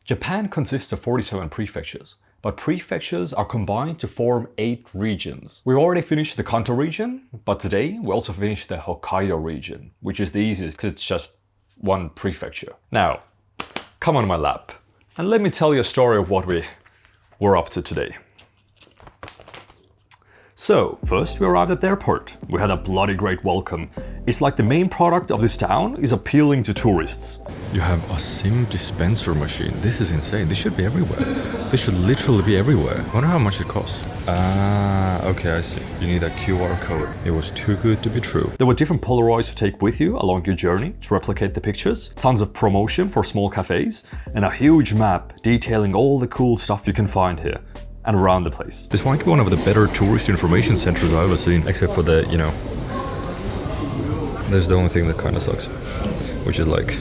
Japan consists of 47 prefectures, but prefectures are combined to form 8 regions. We've already finished the Kanto region, but today we also finished the Hokkaido region, which is the easiest because it's just one prefecture. Now, come on my lap, and let me tell you a story of what we were up to today. So, first we arrived at the airport. We had a bloody great welcome. It's like the main product of this town is appealing to tourists. You have a SIM dispenser machine. This is insane. This should be everywhere. This should literally be everywhere. I wonder how much it costs. Okay, I see. You need a QR code. It was too good to be true. There were different Polaroids to take with you along your journey to replicate the pictures, tons of promotion for small cafes, and a huge map detailing all the cool stuff you can find here and around the place. This might be one of the better tourist information centers I've ever seen, except for the, there's the only thing that kind of sucks, which is like,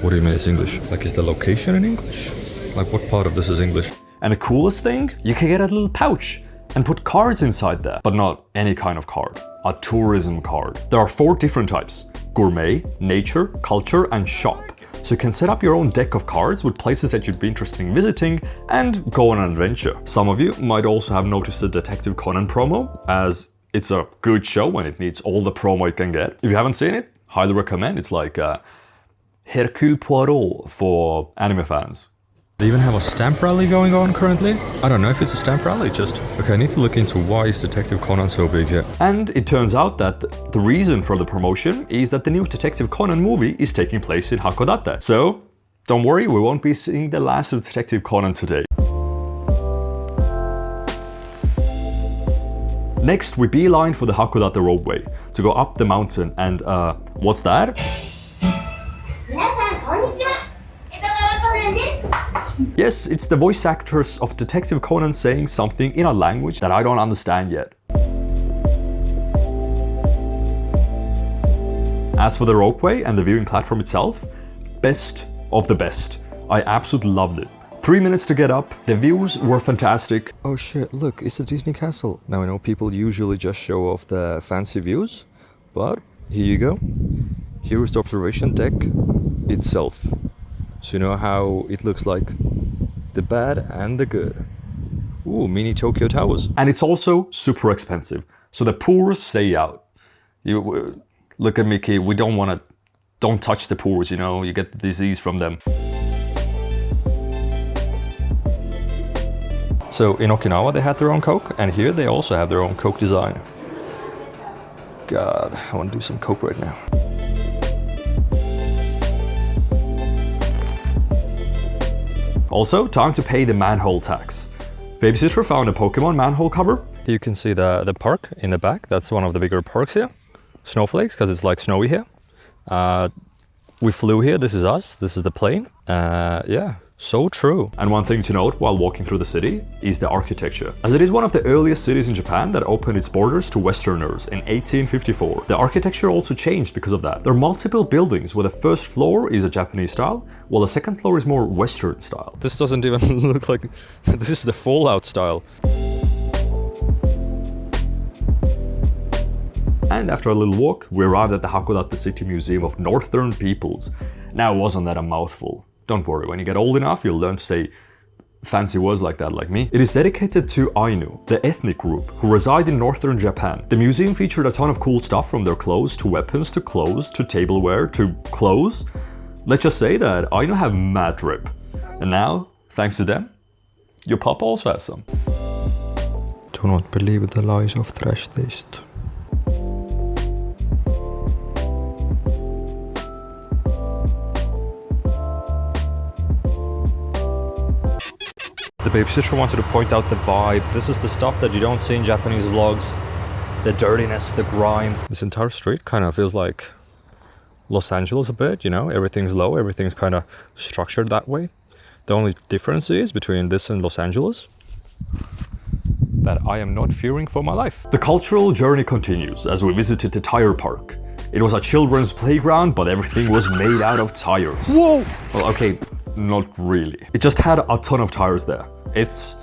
what do you mean it's English? Like, is the location in English? Like, what part of this is English? And the coolest thing, you can get a little pouch and put cards inside there, but not any kind of card, a tourism card. There are 4 different types: gourmet, nature, culture, and shop. So you can set up your own deck of cards with places that you'd be interested in visiting and go on an adventure. Some of you might also have noticed the Detective Conan promo, as it's a good show and it needs all the promo it can get. If you haven't seen it, highly recommend. It's like Hercule Poirot for anime fans. They even have a stamp rally going on currently. I don't know if it's a stamp rally, just... Okay, I need to look into why is Detective Conan so big here. And it turns out that the reason for the promotion is that the new Detective Conan movie is taking place in Hakodate. So, don't worry, we won't be seeing the last of Detective Conan today. Next, we beeline for the Hakodate roadway to go up the mountain and what's that? Yes, it's the voice actors of Detective Conan saying something in a language that I don't understand yet. As for the ropeway and the viewing platform itself, best of the best. I absolutely loved it. 3 minutes to get up, the views were fantastic. Oh shit, look, it's a Disney castle. Now I know people usually just show off the fancy views, but here you go. Here is the observation deck itself. So you know how it looks like the bad and the good. Ooh, mini Tokyo Towers. And it's also super expensive. So the poor stay out. You look at Mickey, we don't touch the poors, you get the disease from them. So in Okinawa they had their own Coke, and here they also have their own Coke design. God, I want to do some Coke right now. Also, time to pay the manhole tax. Babysitter found a Pokemon manhole cover. You can see the park in the back. That's one of the bigger parks here. Snowflakes, because it's like snowy here. We flew here. This is us. This is the plane. Yeah, so true. And one thing to note while walking through the city is the architecture. As it is one of the earliest cities in Japan that opened its borders to Westerners in 1854. The architecture also changed because of that. There are multiple buildings where the first floor is a Japanese style, while the second floor is more Western style. This doesn't even look like... This is the Fallout style. And after a little walk, we arrived at the Hakodate City Museum of Northern Peoples. Now, wasn't that a mouthful? Don't worry, when you get old enough, you'll learn to say fancy words like that, like me. It is dedicated to Ainu, the ethnic group who reside in northern Japan. The museum featured a ton of cool stuff, from their clothes to weapons to clothes to tableware to clothes. Let's just say that Ainu have mad drip. And now, thanks to them, your papa also has some. Do not believe the lies of trash taste. The babysitter wanted to point out the vibe. This is the stuff that you don't see in Japanese vlogs. The dirtiness, the grime. This entire street kind of feels like Los Angeles a bit, Everything's low, everything's kind of structured that way. The only difference is between this and Los Angeles that I am not fearing for my life. The cultural journey continues as we visited the tire park. It was a children's playground, but everything was made out of tires. Whoa! Well, okay, not really. It just had a ton of tires there. It's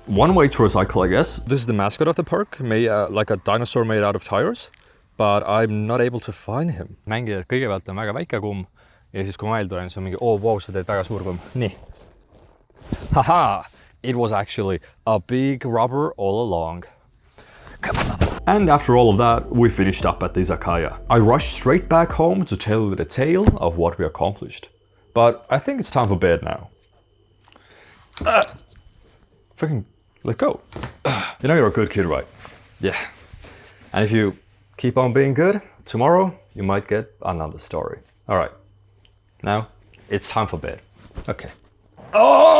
one way to recycle, I guess. This is the mascot of the park, like a dinosaur made out of tires, but I'm not able to find him. Mängijad kõigepealt on väga väike kumm ja siis, kui ma majal tulen, siis on mingi, oo, vau, sa teed väga suur põmm. Nii. Haha! It was actually a big rubber all along. And after all of that, we finished up at the izakaya. I rushed straight back home to tell you the tale of what we accomplished. But I think it's time for bed now. Fucking let go. You know you're a good kid, right? Yeah. And if you keep on being good, tomorrow you might get another story. All right. Now it's time for bed. Okay. Oh!